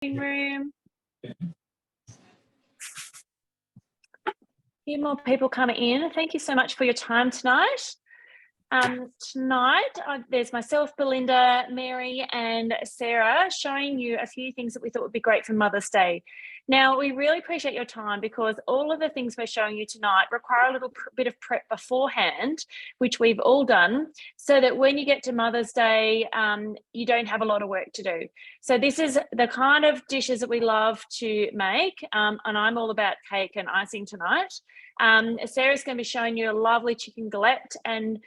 room. A few more people coming in. Thank you so much for your time tonight. There's myself, Belinda, Mary and Sarah showing you a few things that we thought would be great for Mother's Day. Now, we really appreciate your time because all of the things we're showing you tonight require a little bit of prep beforehand, which we've all done, so that when you get to Mother's Day, you don't have a lot of work to do. So this is the kind of dishes that we love to make, and I'm all about cake and icing tonight. Sarah's going to be showing you a lovely chicken galette, and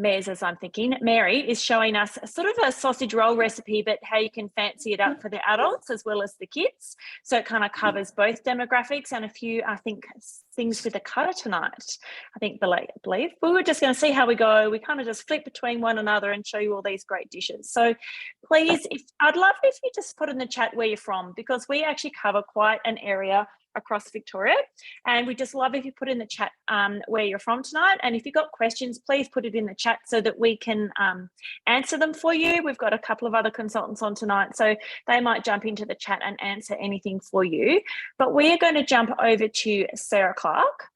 Mary is showing us sort of a sausage roll recipe, but how you can fancy it up for the adults as well as the kids. So it kind of covers both demographics and a few, I think, things with the cutter tonight. I believe. We were just going to see how we go. We kind of just flip between one another and show you all these great dishes. So please, I'd love if you just put in the chat where you're from, because we actually cover quite an area across Victoria, and we just love if you put in the chat where you're from tonight, and if you've got questions, please put it in the chat so that we can answer them for you. We've got a couple of other consultants on tonight, so they might jump into the chat and answer anything for you. But we are going to jump over to Sarah Clark,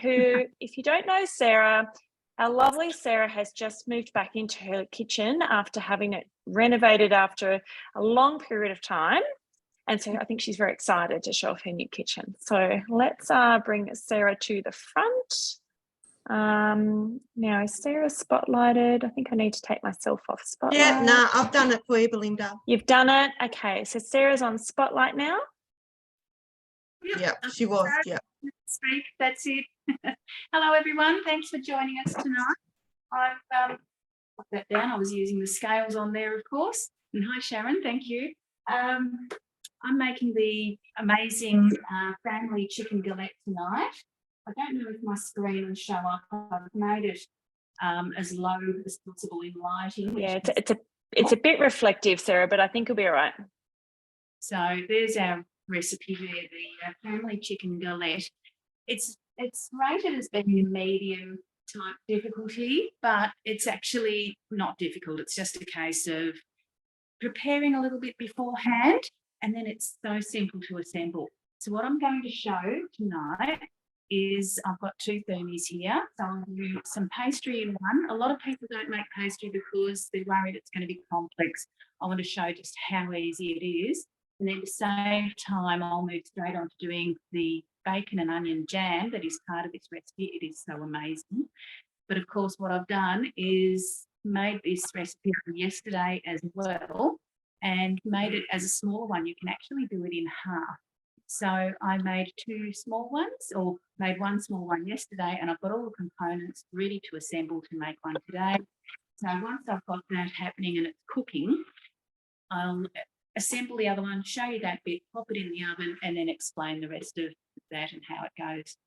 who, if you don't know Sarah, our lovely Sarah has just moved back into her kitchen after having it renovated after a long period of time. And so I think she's very excited to show off her new kitchen. So let's bring Sarah to the front. Now, is Sarah spotlighted? I think I need to take myself off spotlight. Yeah, no, I've done it for you, Belinda. You've done it? Okay, so Sarah's on spotlight now? Yeah, she was, yeah. Speak, that's it. Hello, everyone. Thanks for joining us tonight. I've put that down. I was using the scales on there, of course. And hi, Sharon. Thank you. I'm making the amazing family chicken galette tonight. I don't know if my screen will show up. I've made it as low as possible in lighting. Yeah, it's a bit reflective, Sarah, but I think it'll be all right. So there's our recipe there, the family chicken galette. It's rated as being a medium type difficulty, but it's actually not difficult. It's just a case of preparing a little bit beforehand, and then it's so simple to assemble. So what I'm going to show tonight is I've got two thermies here. So I'll do some pastry in one. A lot of people don't make pastry because they're worried it's going to be complex. I want to show just how easy it is. And then to save time, I'll move straight on to doing the bacon and onion jam that is part of this recipe. It is so amazing. But of course, what I've done is made this recipe yesterday as well, and made it as a small one. You can actually do it in half. So I made two small ones, or made one small one yesterday, and I've got all the components ready to assemble to make one today. So once I've got that happening and it's cooking, I'll assemble the other one, show you that bit, pop it in the oven, and then explain the rest of that and how it goes.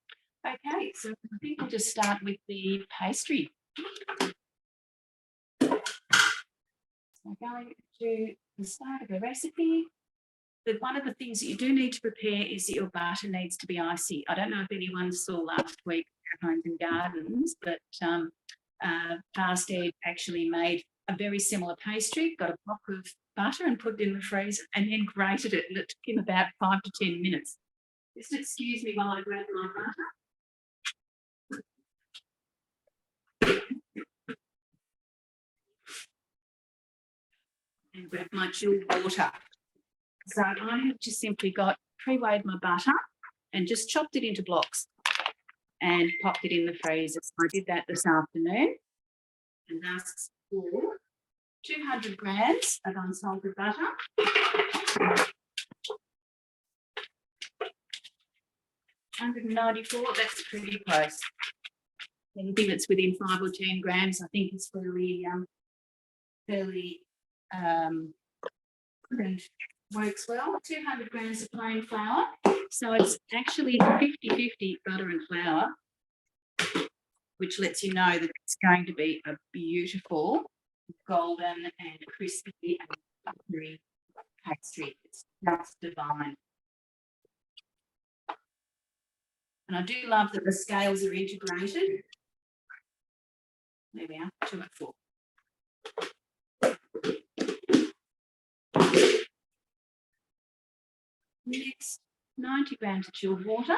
Okay, so I think we'll just start with the pastry. So going to the start of the recipe, one of the things that you do need to prepare is that your butter needs to be icy. I don't know if anyone saw last week at Homes and Gardens, but Fast Ed actually made a very similar pastry, got a block of butter and put it in the freezer, and then grated it, and it took him about 5 to 10 minutes. Just excuse me while I grab my butter. And grab my chilled water. So I have just simply pre-weighed my butter and just chopped it into blocks and popped it in the freezer. So I did that this afternoon, and that's for 200 grams of unsalted butter. 194, that's pretty close. Anything that's within 5 or 10 grams, I think is fairly works well. 200 grams of plain flour. So it's actually 50-50 butter and flour, which lets you know that it's going to be a beautiful golden and crispy and buttery pastry. It's just divine. And I do love that the scales are integrated. There we are, 2 and 4. Next, 90 grams of chilled water.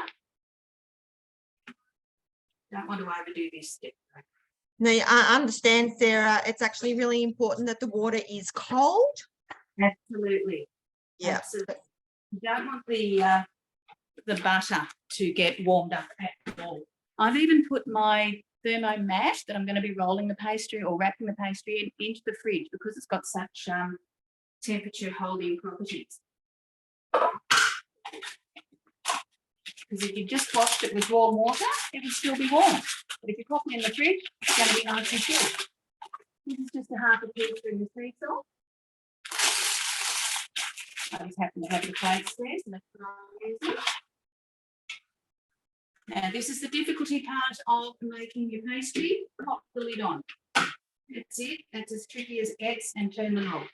Don't want to overdo this step. Now, I understand, Sarah, it's actually really important that the water is cold. Absolutely. Yeah. Absolutely. You don't want the butter to get warmed up at all. I've even put my thermomat that I'm going to be rolling the pastry or wrapping the pastry into the fridge because it's got such temperature holding properties. Because if you just washed it with warm water, it would still be warm. But if you pop it in the fridge, it's going to be nice and chilled. This is just a half a teaspoon of sea salt. I just happen to have the plates there, so that's what I'm using. Now, this is the difficulty part of making your pastry. Pop the lid on. That's it. That's as tricky as it gets, and turn the knob.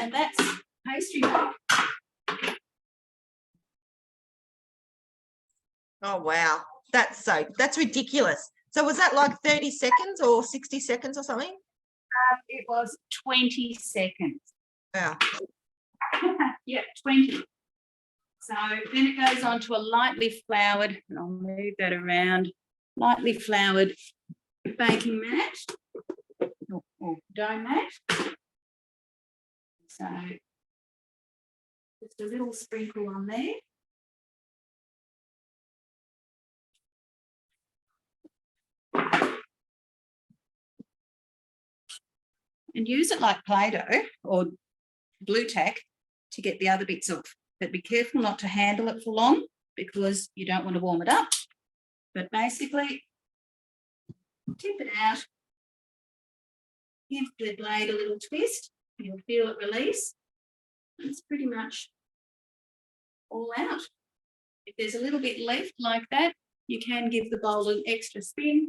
And that's pastry made. Oh, wow. That's ridiculous. So was that like 30 seconds or 60 seconds or something? It was 20 seconds. Wow. Yeah, 20. So then it goes on to a lightly floured, and I'll move that around, lightly floured baking mat or dough mat. So just a little sprinkle on there. And use it like Play-Doh or glue tack to get the other bits off. But be careful not to handle it for long because you don't want to warm it up. But basically, tip it out, give the blade a little twist, you'll feel it release. It's pretty much all out. If there's a little bit left like that, you can give the bowl an extra spin.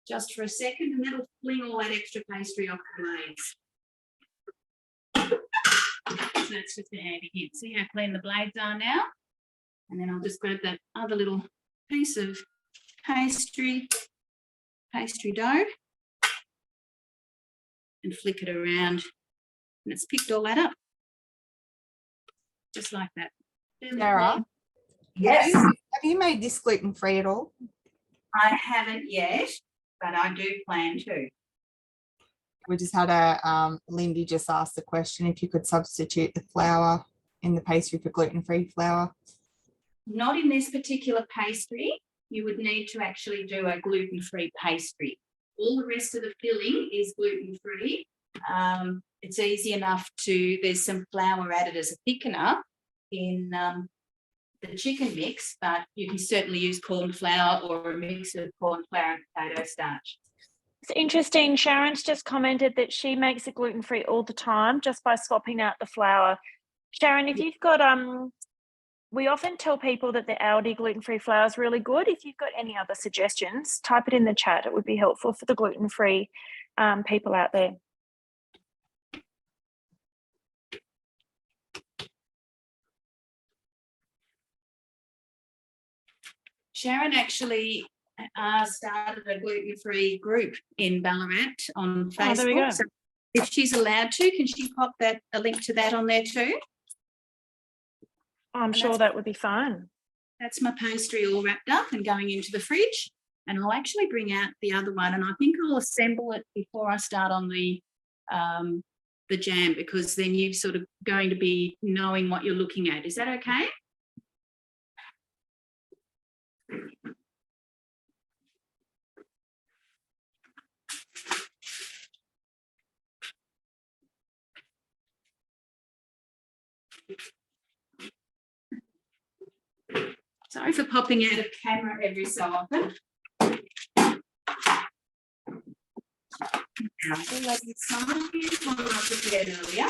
Just for a second, and that'll fling all that extra pastry off the blades. So that's just a handy hint. See how clean the blades are now? And then I'll just grab that other little piece of pastry dough and flick it around, and it's picked all that up. Just like that. Sarah? Yes. Have you made this gluten-free at all? I haven't yet, but I do plan to. We just had Lindy just asked the question if you could substitute the flour in the pastry for gluten-free flour. Not in this particular pastry. You would need to actually do a gluten-free pastry. All the rest of the filling is gluten-free. It's easy enough there's some flour added as a thickener in the chicken mix, but you can certainly use corn flour or a mix of corn flour and potato starch. It's interesting. Sharon's just commented that she makes it gluten-free all the time just by swapping out the flour. Sharon, if you've got we often tell people that the Aldi gluten-free flour is really good. If you've got any other suggestions, type it in the chat. It would be helpful for the gluten-free people out there. Sharon actually started a gluten-free group in Ballarat on Facebook. Oh, there we go. So if she's allowed to, can she pop a link to that on there too? I'm sure that would be fun. That's my pastry all wrapped up and going into the fridge. And I'll actually bring out the other one, and I think I'll assemble it before I start on the jam, because then you're sort of going to be knowing what you're looking at. Is that okay? Sorry for popping out of camera every so often. Now, like the science one I prepared earlier.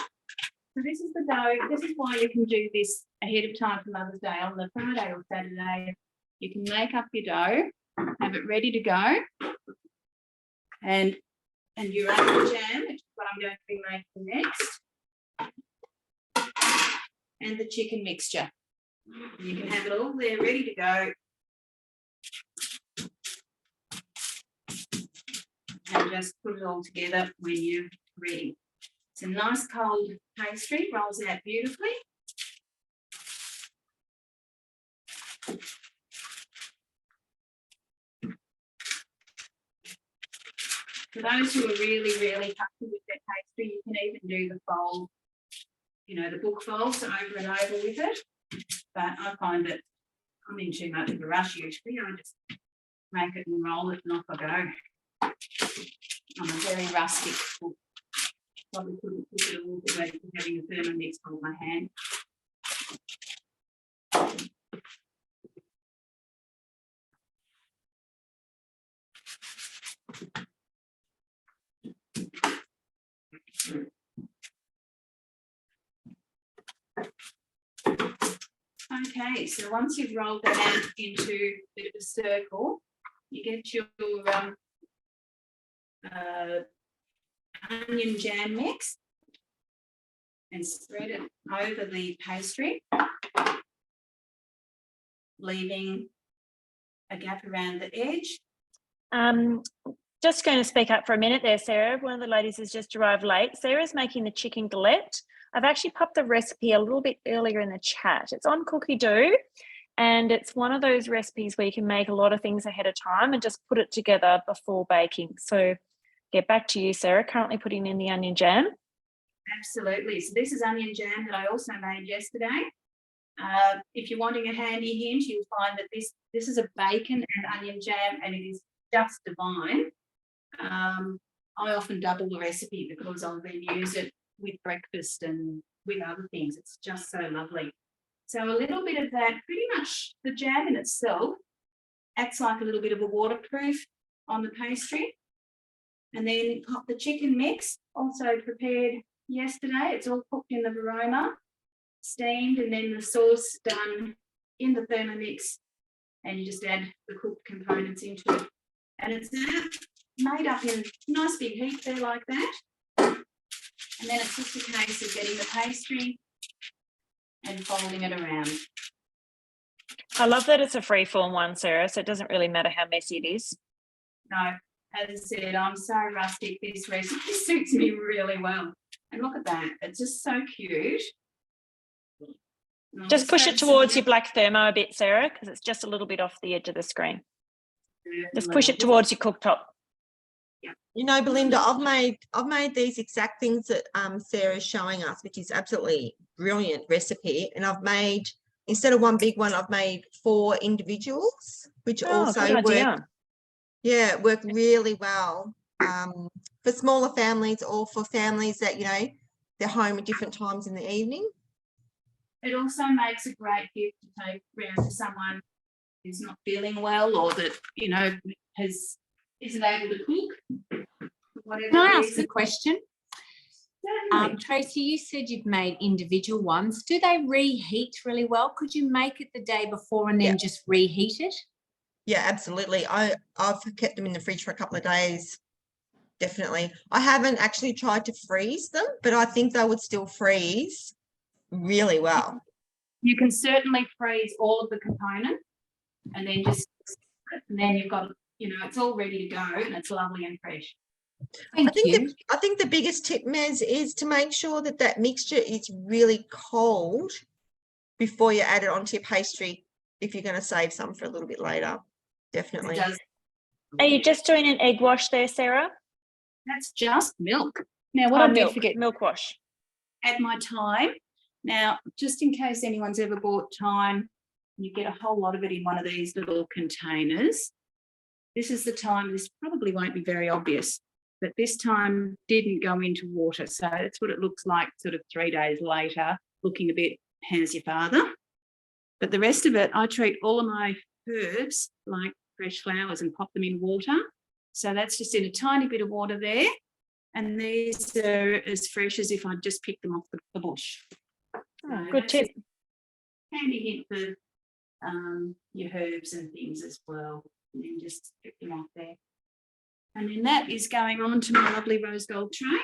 So this is the dough. This is why you can do this ahead of time for Mother's Day. On the Friday or Saturday, you can make up your dough, have it ready to go, and your apple jam, which is what I'm going to be making next, and the chicken mixture. You can have it all there ready to go. And just put it all together when you're ready. It's a nice cold pastry, rolls out beautifully. For those who are really, really happy with their pastry, you can even do the fold, you know, the book folds over and over with it. But I find that I'm in too much of a rush usually. I just make it and roll it and off I go. I'm a very rustic cook. Probably couldn't cook it all the way to having a Thermomix hold my hand. Okay, so once you've rolled that out into a bit of a circle, you get your onion jam mix and spread it over the pastry, leaving a gap around the edge. Just going to speak up for a minute there, Sarah. One of the ladies has just arrived late. Sarah's making the chicken galette. I've actually popped the recipe a little bit earlier in the chat. It's on Cookie Dough, and it's one of those recipes where you can make a lot of things ahead of time and just put it together before baking. So get back to you, Sarah, currently putting in the onion jam. Absolutely. So this is onion jam that I also made yesterday. If you're wanting a handy hint, you'll find that this is a bacon and onion jam, and it is just divine. I often double the recipe because I'll then use it with breakfast and with other things. It's just so lovely. So a little bit of that, pretty much the jam in itself acts like a little bit of a waterproof on the pastry. And then pop the chicken mix, also prepared yesterday. It's all cooked in the Varoma, steamed, and then the sauce done in the Thermomix, and you just add the cooked components into it. And it's made up in nice big heap there like that. And then it's just a case of getting the pastry and folding it around. I love that it's a free-form one, Sarah, so it doesn't really matter how messy it is. No, as I said, I'm so rustic. This recipe suits me really well. And look at that. It's just so cute. Just push it towards your black thermo a bit, Sarah, because it's just a little bit off the edge of the screen. Just push it towards your cooktop. You know, Belinda, I've made these exact things that Sarah's showing us, which is absolutely brilliant recipe. And I've made, instead of one big one, I've made 4 individuals, which also work really well for smaller families or for families that, you know, they're home at different times in the evening. It also makes a great gift to take round to someone who's not feeling well, or that, you know, isn't able to cook. Can I ask a question? Certainly. Tracy, you said you've made individual ones. Do they reheat really well? Could you make it the day before and then just reheat it? Yeah, absolutely. I've kept them in the fridge for a couple of days. Definitely. I haven't actually tried to freeze them, but I think they would still freeze really well. You can certainly freeze all of the components and then then you've got, you know, it's all ready to go and it's lovely and fresh. Thank you. I think the biggest tip, Mez, is to make sure that that mixture is really cold before you add it onto your pastry, if you're going to save some for a little bit later. Definitely. Are you just doing an egg wash there, Sarah? That's just milk. Now, what I did forget, milk wash. add my thyme. Now, just in case anyone's ever bought thyme, you get a whole lot of it in one of these little containers. This is the thyme. This probably won't be very obvious, but this thyme didn't go into water. So that's what it looks like sort of 3 days later, looking a bit, how's your father? But the rest of it, I treat all of my herbs like fresh flowers and pop them in water. So that's just in a tiny bit of water there. And these are as fresh as if I'd just picked them off the bush. Oh, So good that's tip. a handy hint for your herbs and things as well. And then just pick them off there. And then that is going on to my lovely rose gold tray. I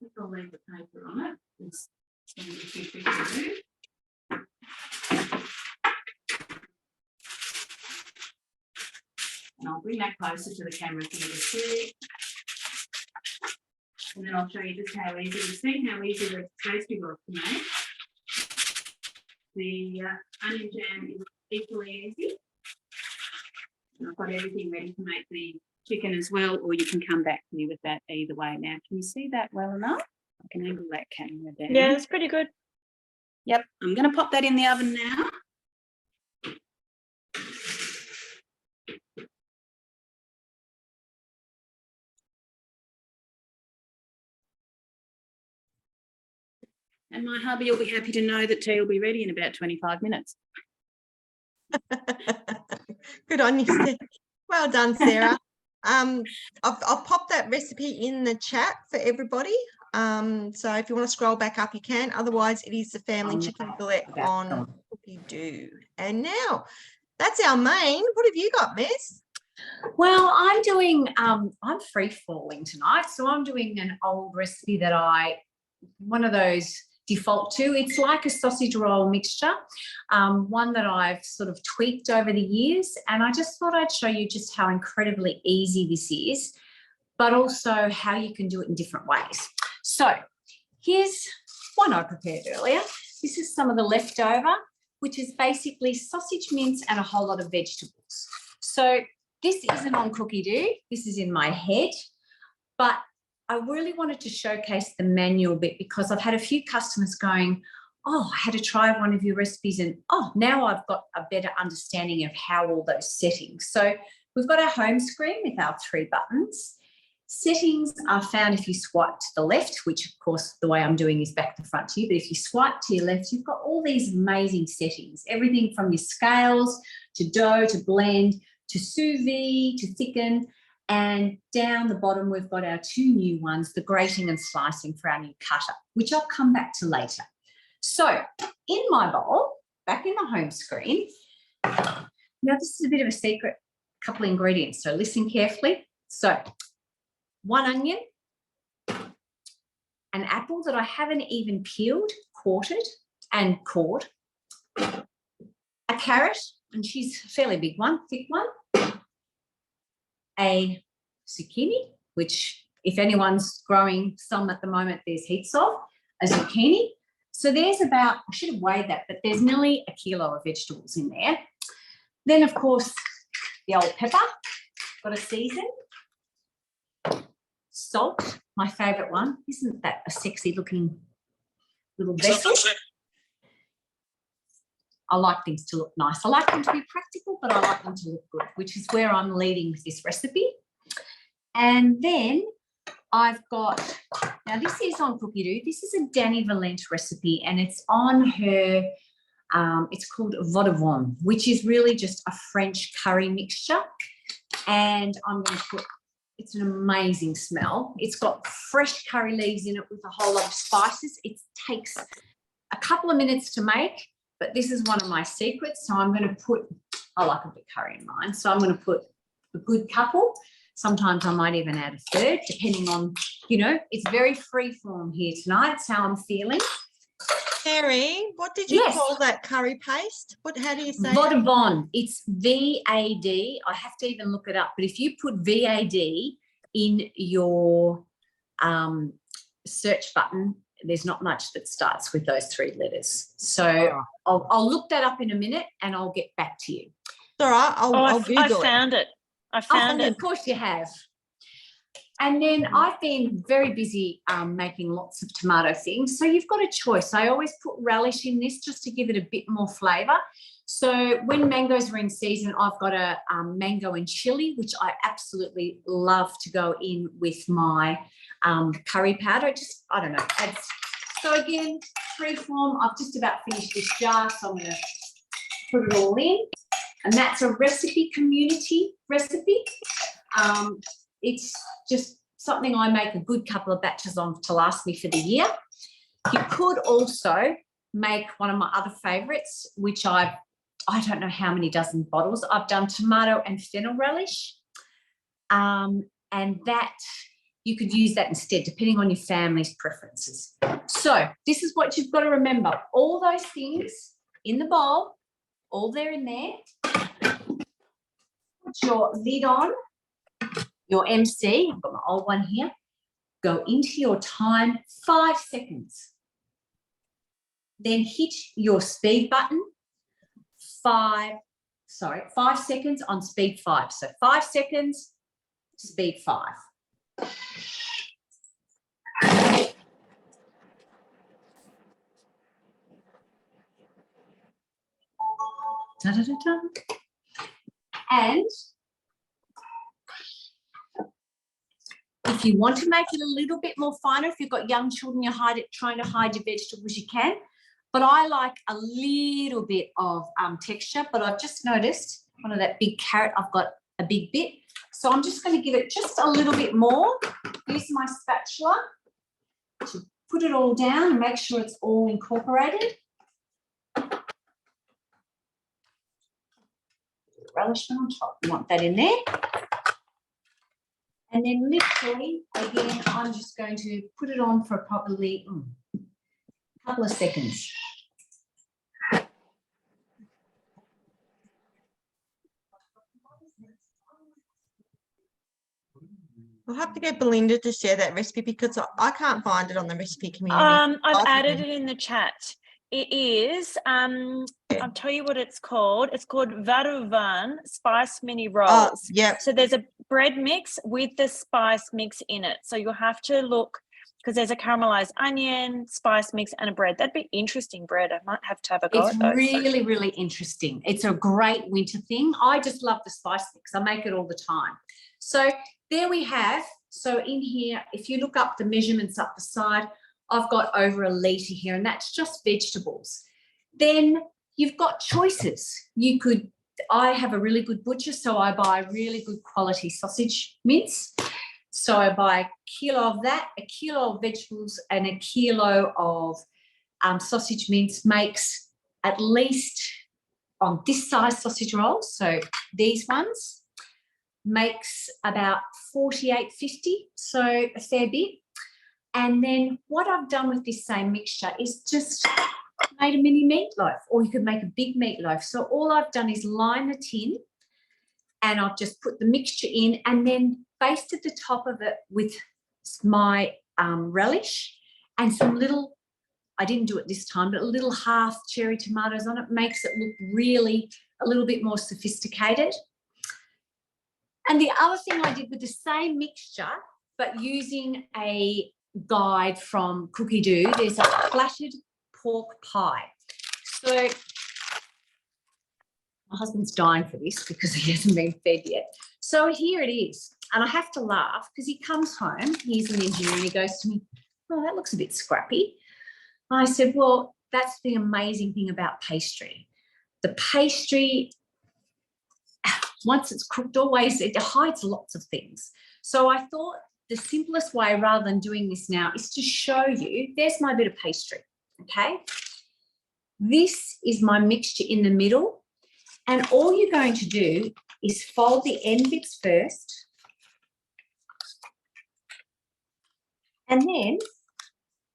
think I'll leave the paper on it. It's going to be too big to do. And I'll bring that closer to the camera for you to see. And then I'll show you just how easy it is. See how easy the pastry was to make. The onion jam is equally easy. And I've got everything ready to make the chicken as well, or you can come back to me with that either way. Now, can you see that well enough? I can angle that camera down. Yeah, it's pretty good. Yep, I'm going to pop that in the oven now. And my hubby will be happy to know that tea will be ready in about 25 minutes. Good on you, Sarah. Well done, Sarah. I'll pop that recipe in the chat for everybody. So if you want to scroll back up, you can. Otherwise, it is the family chicken fillet on Cookie Do. And now that's our main. What have you got, Miss? Well, I'm doing, I'm free falling tonight. So I'm doing an old recipe that one of those default to. It's like a sausage roll mixture, one that I've sort of tweaked over the years. And I just thought I'd show you just how incredibly easy this is, but also how you can do it in different ways. So here's one I prepared earlier. This is some of the leftover, which is basically sausage mince and a whole lot of vegetables. So this isn't on Cookie Do. This is in my head, but I really wanted to showcase the manual bit because I've had a few customers going, oh, I had to try one of your recipes and, oh, now I've got a better understanding of how all those settings. So we've got our home screen with our 3 buttons. Settings are found if you swipe to the left, which of course the way I'm doing is back to front to you, but if you swipe to your left, you've got all these amazing settings, everything from your scales to dough, to blend, to sous vide, to thicken. And down the bottom, we've got our 2 new ones, the grating and slicing for our new cutter, which I'll come back to later. So in my bowl, back in the home screen, now this is a bit of a secret, couple of ingredients, so listen carefully. So 1 onion, an apple that I haven't even peeled, quartered and cored, a carrot, and she's a fairly big one, thick one, a zucchini, which if anyone's growing some at the moment, there's heaps of, a zucchini. So there's about, I should have weighed that, but there's nearly 1 kilo of vegetables in there. Then, of course, the old pepper, got to season. Salt, my favourite one. Isn't that a sexy looking little vessel? I like things to look nice. I like them to be practical, but I like them to look good, which is where I'm leading with this recipe. And then I've got, now this is on Cookie Do. This is a Dani Valent recipe and it's on her, it's called Vol au Vent, which is really just a French curry mixture. And I'm going to put, it's an amazing smell. It's got fresh curry leaves in it with a whole lot of spices. It takes a couple of minutes to make, but this is one of my secrets. So I'm going to put, I like a bit of curry in mine. So I'm going to put a good couple. Sometimes I might even add a third, depending on, you know, it's very free form here tonight. It's how I'm feeling. Terry, what did you call that curry paste? How do you say Vol it? au Vent. It's VAD. I have to even look it up. But if you put VAD in your search button, there's not much that starts with those 3 letters. So I'll look that up in a minute and I'll get back to you. It's all right. I'll Google I found it. I found it. Of course you have. And then I've been very busy making lots of tomato things. So you've got a choice. I always put relish in this just to give it a bit more flavour. So when mangoes are in season, I've got a mango and chilli, which I absolutely love to go in with my curry powder. Just, I don't know. So again, free form. I've just about finished this jar, so I'm going to put it all in. And that's a recipe community recipe. It's just something I make a good couple of batches of to last me for the year. You could also make one of my other favourites, which I don't know how many dozen bottles. I've done tomato and fennel relish. And that, you could use that instead, depending on your family's preferences. So this is what you've got to remember. All those things in the bowl, all there in there. Put your lid on, your MC, I've got my old one here. Go into your time, 5 seconds. Then hit your speed button, 5 seconds on speed 5. So 5 seconds, speed 5. Da, da, da, da. And if you want to make it a little bit more finer, if you've got young children, you're trying to hide your vegetables, you can. But I like a little bit of texture, but I've just noticed one of that big carrot, I've got a big bit. So I'm just going to give it just a little bit more. Use my spatula to put it all down and make sure it's all incorporated. Relish on top, you want that in there. And then literally, again, I'm just going to put it on for probably a couple of seconds. We'll have to get Belinda to share that recipe because I can't find it on the recipe community. I've added it in the chat. It is, I'll tell you what it's called. It's called Varuvan Spice Mini Rolls. Yeah. So there's a bread mix with the spice mix in it. So you'll have to look, because there's a caramelized onion, spice mix, and a bread. That'd be interesting bread. I might have to have a go at those. It's really, really interesting. It's a great winter thing. I just love the spice mix. I make it all the time. So there we have. So in here, if you look up the measurements up the side, I've got over a litre here, and that's just vegetables. Then you've got choices. I have a really good butcher, so I buy really good quality sausage mince. So I buy a kilo of that, a kilo of vegetables, and a kilo of sausage mince makes at least on this size sausage rolls. So these ones makes about $48.50, so a fair bit. And then what I've done with this same mixture is just made a mini meatloaf, or you could make a big meatloaf. So all I've done is line the tin, and I've just put the mixture in and then basted the top of it with my relish and some little, I didn't do it this time, but a little half cherry tomatoes on it. Makes it look really a little bit more sophisticated. And the other thing I did with the same mixture, but using a guide from Cookie Doo, there's a platted pork pie. So my husband's dying for this because he hasn't been fed yet. So here it is. And I have to laugh because he comes home, he's an engineer, and he goes to me, "Oh, that looks a bit scrappy." I said, well, that's the amazing thing about pastry. The pastry, once it's cooked, always, it hides lots of things. So I thought the simplest way, rather than doing this now, is to show you, there's my bit of pastry, okay? This is my mixture in the middle, and all you're going to do is fold the end bits first, and then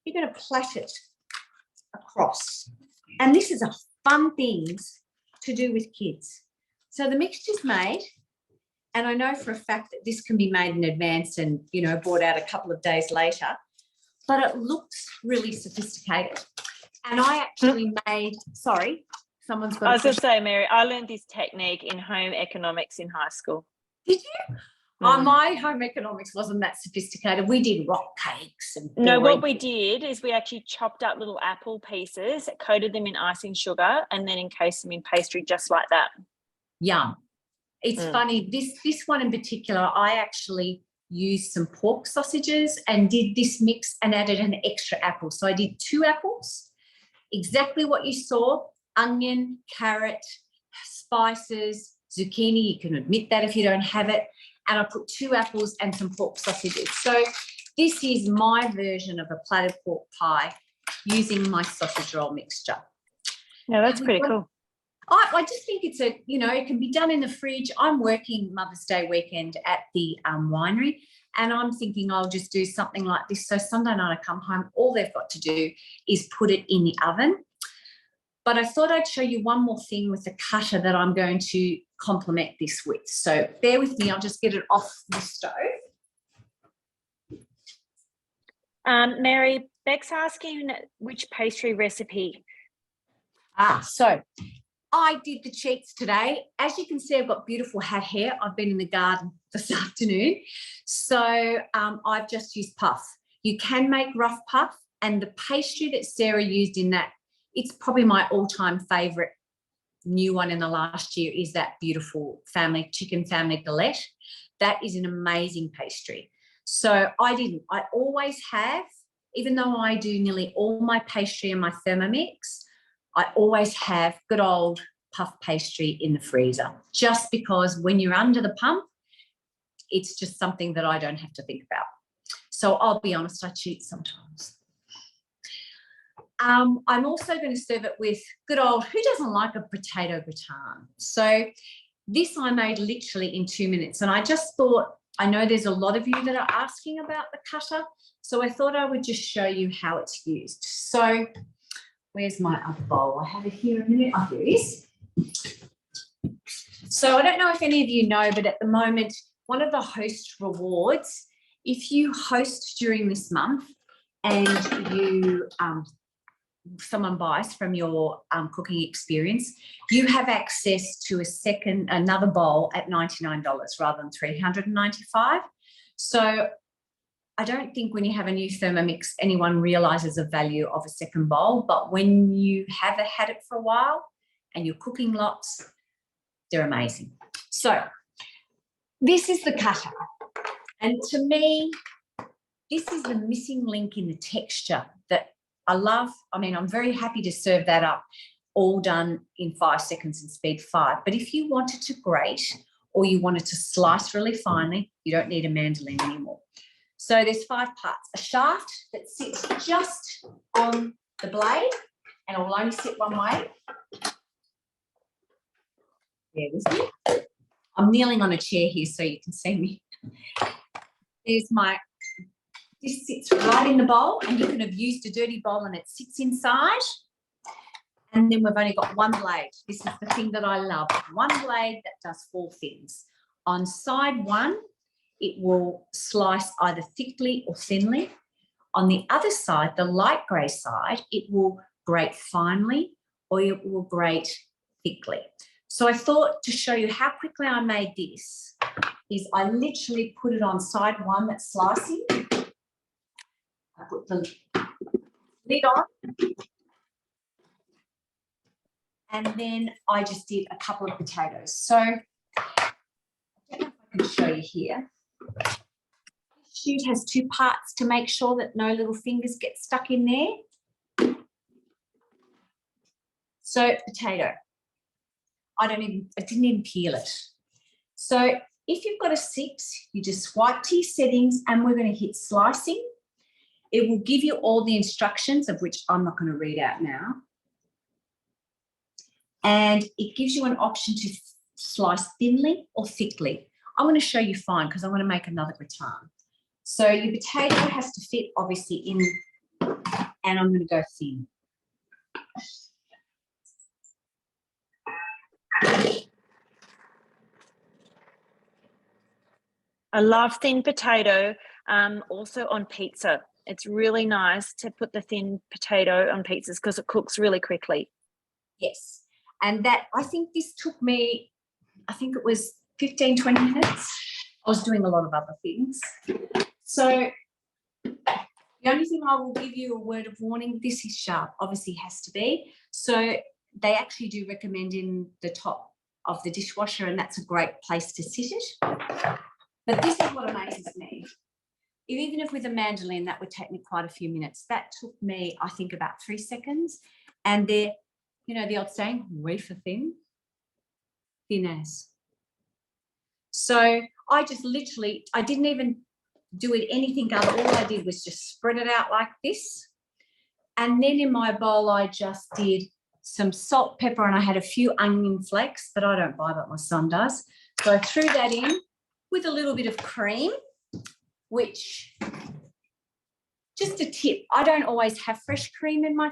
you're going to plait it across. And this is a fun thing to do with kids. So the mixture's made, and I know for a fact that this can be made in advance and, you know, brought out a couple of days later, but it looks really sophisticated. And I actually made, sorry, someone's got I was going to say, Mary, I learned this technique in home economics in high school. Did you? My home economics wasn't that sophisticated. We did rock cakes. And no, what we did is we actually chopped up little apple pieces, coated them in icing sugar, and then encased them in pastry just like that. Yum. It's funny, this one in particular, I actually used some pork sausages and did this mix and added an extra apple. So I did 2 apples, exactly what you saw, onion, carrot, spices, zucchini, you can admit that if you don't have it, and I put 2 apples and some pork sausages. So this is my version of a platted pork pie using my sausage roll mixture. No, that's pretty cool. I just think it's a, it can be done in the fridge. I'm working Mother's Day weekend at the winery, and I'm thinking I'll just do something like this. So Sunday night I come home, all they've got to do is put it in the oven. But I thought I'd show you one more thing with the cutter that I'm going to complement this with. So bear with me, I'll just get it off the stove. Mary, Beck's asking which pastry recipe. So I did the cheats today. As you can see, I've got beautiful hat hair. I've been in the garden this afternoon. So I've just used puff. You can make rough puff, and the pastry that Sarah used in that, it's probably my all-time favourite new one in the last year, is that beautiful chicken family galette. That is an amazing pastry. So I always have, even though I do nearly all my pastry in my Thermomix, I always have good old puff pastry in the freezer, just because when you're under the pump, it's just something that I don't have to think about. So I'll be honest, I cheat sometimes. I'm also going to serve it with good old, who doesn't like a potato gratin? So this I made literally in 2 minutes, and I just thought, I know there's a lot of you that are asking about the cutter, so I thought I would just show you how it's used. So where's my other bowl? I have it here a minute. Oh, here it is. So I don't know if any of you know, but at the moment, one of the host rewards, if you host during this month and you someone buys from your cooking experience, you have access to another bowl at $99 rather than $395. So I don't think when you have a new Thermomix, anyone realises the value of a second bowl, but when you have had it for a while and you're cooking lots, they're amazing. So this is the cutter, and to me, this is the missing link in the texture that I love. I mean, I'm very happy to serve that up all done in 5 seconds in speed 5. But if you wanted to grate or you wanted to slice really finely, you don't need a mandolin anymore. So there's 5 parts. A shaft that sits just on the blade, and it will only sit one way. There with me. I'm kneeling on a chair here so you can see me. This sits right in the bowl, and you can have used a dirty bowl and it sits inside. And then we've only got one blade. This is the thing that I love. One blade that does 4 things. On side 1, it will slice either thickly or thinly. On the other side, the light grey side, it will grate finely or it will grate thickly. So I thought to show you how quickly I made this is I literally put it on side 1 that's slicing. I put the lid on, and then I just did a couple of potatoes. So I don't know if I can show you here. This chute has 2 parts to make sure that no little fingers get stuck in there. So potato, I didn't even peel it. So if you've got a 6, you just swipe to your settings, and we're going to hit slicing. It will give you all the instructions, of which I'm not going to read out now. And it gives you an option to slice thinly or thickly. I'm going to show you fine because I'm going to make another gratin. So your potato has to fit obviously in, and I'm going to go thin. I love thin potato, also on pizza. It's really nice to put the thin potato on pizzas because it cooks really quickly. Yes. And that, I think this took me, I think it was 15, 20 minutes. I was doing a lot of other things. So the only thing I will give you a word of warning, this is sharp, obviously has to be. So they actually do recommend in the top of the dishwasher, and that's a great place to sit it. But this is what amazes me. Even if with a mandolin, that would take me quite a few minutes. That took me, I think, about 3 seconds. And they're, you know, the old saying, wafer thin. thin as. So I just literally, I didn't even do it anything other. All I did was just spread it out like this. And then in my bowl, I just did some salt, pepper, and I had a few onion flakes, but I don't buy, but my son does. So I threw that in with a little bit of cream, which, just a tip, I don't always have fresh cream in my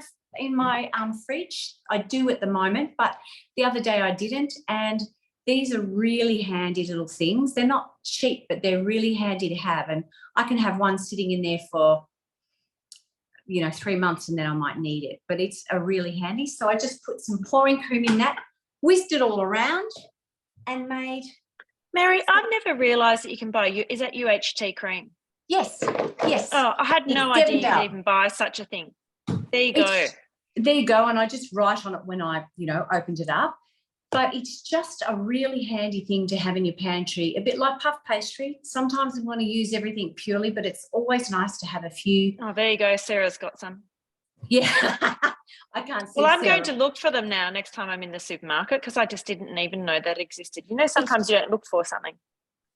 fridge. I do at the moment, but the other day I didn't. And these are really handy little things. They're not cheap, but they're really handy to have. And I can have one sitting in there for, 3 months, and then I might need it. But it's a really handy. So I just put some pouring cream in that, whisked it all around, and made. Mary, I've never realised that you can buy is that UHT cream? Yes. Oh, I had no It's idea you could Devondale. even buy such a thing. There you go. There you go. And I just write on it when I, opened it up. But it's just a really handy thing to have in your pantry, a bit like puff pastry. Sometimes we want to use everything purely, but it's always nice to have a few. Oh, there you go. Sarah's got some. Yeah, I can't see. Well, I'm Sarah. going to look for them now next time I'm in the supermarket, because I just didn't even know that existed. Sometimes you don't look for something.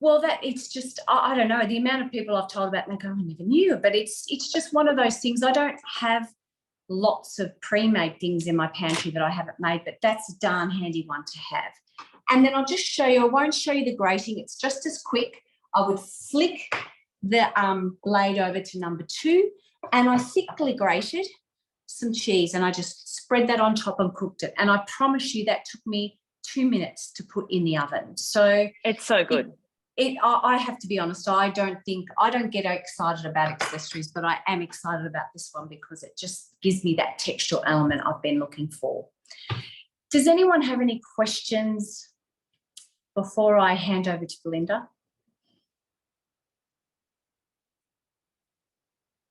Well, it's just, I don't know, the amount of people I've told about, and they go, I never knew. But it's just one of those things. I don't have lots of pre-made things in my pantry that I haven't made, but that's a darn handy one to have. And then I'll just show you, I won't show you the grating. It's just as quick. I would flick the blade over to number 2, and I thickly grated some cheese, and I just spread that on top and cooked it. And I promise you that took me 2 minutes to put in the oven. So it's so good. I have to be honest, I don't get excited about accessories, but I am excited about this one because it just gives me that textural element I've been looking for. Does anyone have any questions before I hand over to Belinda?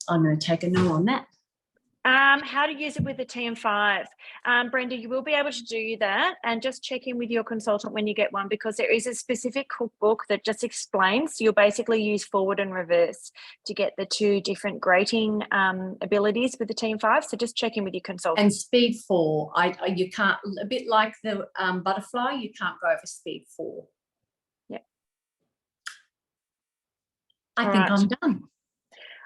I'm going to take a no on that. How to use it with the TM5. Brenda, you will be able to do that, and just check in with your consultant when you get one, because there is a specific cookbook that just explains. You'll basically use forward and reverse to get the 2 different grating abilities with the TM5. So just check in with your consultant. And speed 4, you can't, a bit like the butterfly, you can't go over speed 4. Yeah. I think I'm done.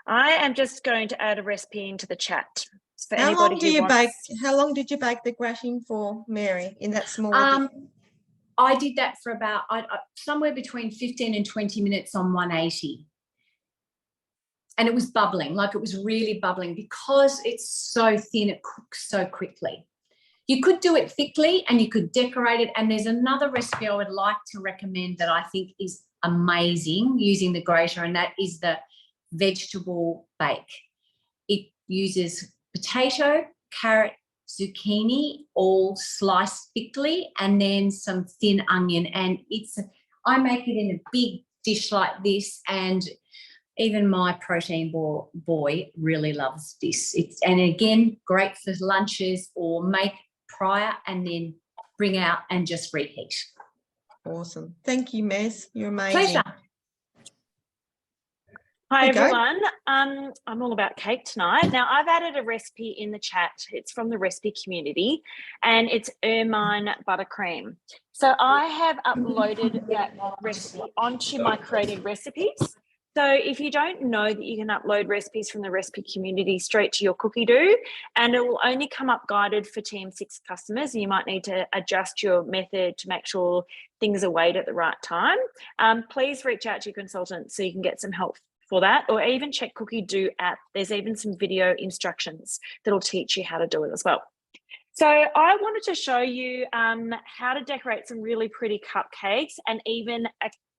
I am just going to add a recipe into the chat for How anybody long do who you wants. bake? How long did you bake the grating for, Mary, in that small? I did that for about somewhere between 15 and 20 minutes on 180. And it was bubbling, like it was really bubbling, because it's so thin, it cooks so quickly. You could do it thickly and you could decorate it. And there's another recipe I would like to recommend that I think is amazing using the grater, and that is the vegetable bake. It uses potato, carrot, zucchini, all sliced thickly, and then some thin onion. And I make it in a big dish like this, and even my protein boy really loves this. And again, great for lunches, or make prior and then bring out and just reheat. Awesome. Thank you, Mez. You're amazing. Pleasure. Hi, Okay. everyone. I'm all about cake tonight. Now, I've added a recipe in the chat. It's from the recipe community, and it's ermine buttercream. So I have uploaded that recipe onto my created recipes. So if you don't know that you can upload recipes from the recipe community straight to your Cookie Do, and it will only come up guided for TM6 customers, and you might need to adjust your method to make sure things are weighed at the right time, please reach out to your consultant so you can get some help for that, or even check Cookie Do app. There's even some video instructions that'll teach you how to do it as well. So I wanted to show you how to decorate some really pretty cupcakes, and even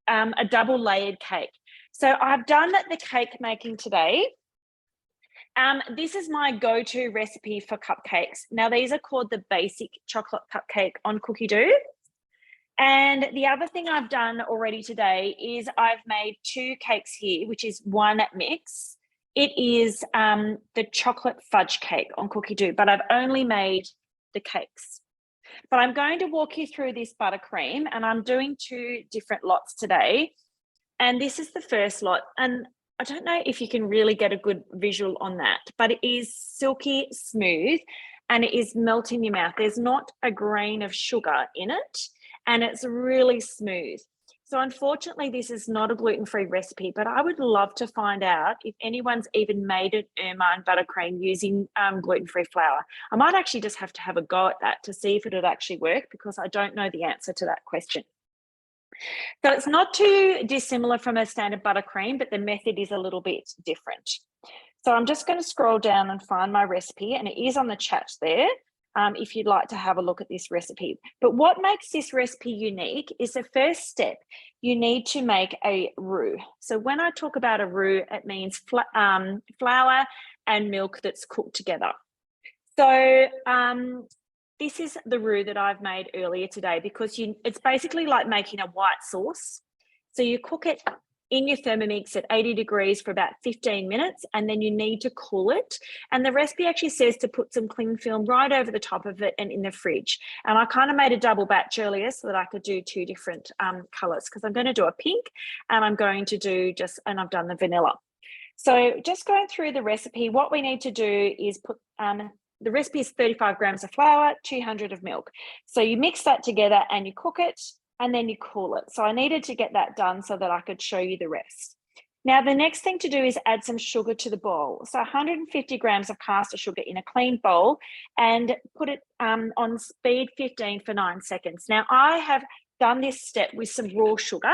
a double layered cake. So I've done the cake making today. This is my go-to recipe for cupcakes. Now, these are called the basic chocolate cupcake on Cookie Do. And the other thing I've done already today is I've made 2 cakes here, which is one mix. It is the chocolate fudge cake on Cookie Do, but I've only made the cakes. But I'm going to walk you through this buttercream, and I'm doing 2 different lots today. And this is the first lot. And I don't know if you can really get a good visual on that, but it is silky smooth and it is melt in your mouth. There's not a grain of sugar in it. and it's really smooth. So unfortunately, this is not a gluten-free recipe, but I would love to find out if anyone's even made an ermine buttercream using gluten-free flour. I might actually just have to have a go at that to see if it would actually work, because I don't know the answer to that question. So it's not too dissimilar from a standard buttercream, but the method is a little bit different. So I'm just going to scroll down and find my recipe, and it is on the chat there. If you'd like to have a look at this recipe. But what makes this recipe unique is the first step, you need to make a roux. So when I talk about a roux, it means flour and milk that's cooked together. So this is the roux that I've made earlier today, because it's basically like making a white sauce. So you cook it in your Thermomix at 80 degrees for about 15 minutes, and then you need to cool it. And the recipe actually says to put some cling film right over the top of it and in the fridge. And I kind of made a double batch earlier so that I could do 2 different colors, because I'm going to do a pink and I'm going to do and I've done the vanilla. So just going through the recipe, what we need to do is put, the recipe is 35 grams of flour, 200 of milk. So you mix that together and you cook it, and then you cool it. So I needed to get that done so that I could show you the rest. Now, the next thing to do is add some sugar to the bowl. So 150 grams of caster sugar in a clean bowl, and put it on speed 15 for 9 seconds. Now, I have done this step with some raw sugar,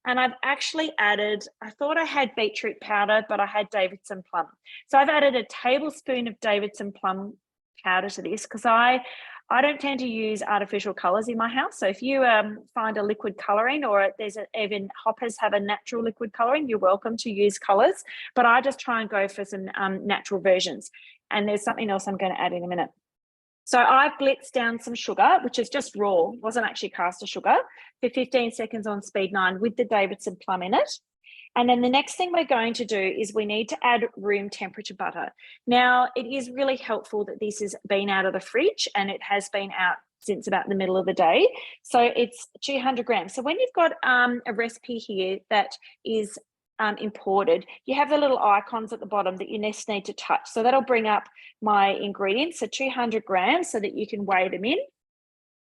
and I've actually added, I thought I had beetroot powder, but I had Davidson plum. So I've added a tablespoon of Davidson plum powder to this, because I don't tend to use artificial colours in my house. So if you find a liquid colouring, or even hoppers have a natural liquid colouring, you're welcome to use colours. But I just try and go for some natural versions. And there's something else I'm going to add in a minute. So I've blitzed down some sugar, which is just raw, wasn't actually caster sugar, for 15 seconds on speed 9 with the Davidson plum in it. And then the next thing we're going to do is we need to add room temperature butter. Now, it is really helpful that this has been out of the fridge, and it has been out since about the middle of the day. So it's 200 grams. So when you've got a recipe here that is imported, you have the little icons at the bottom that you just need to touch. So that'll bring up my ingredients, so 200 grams, so that you can weigh them in.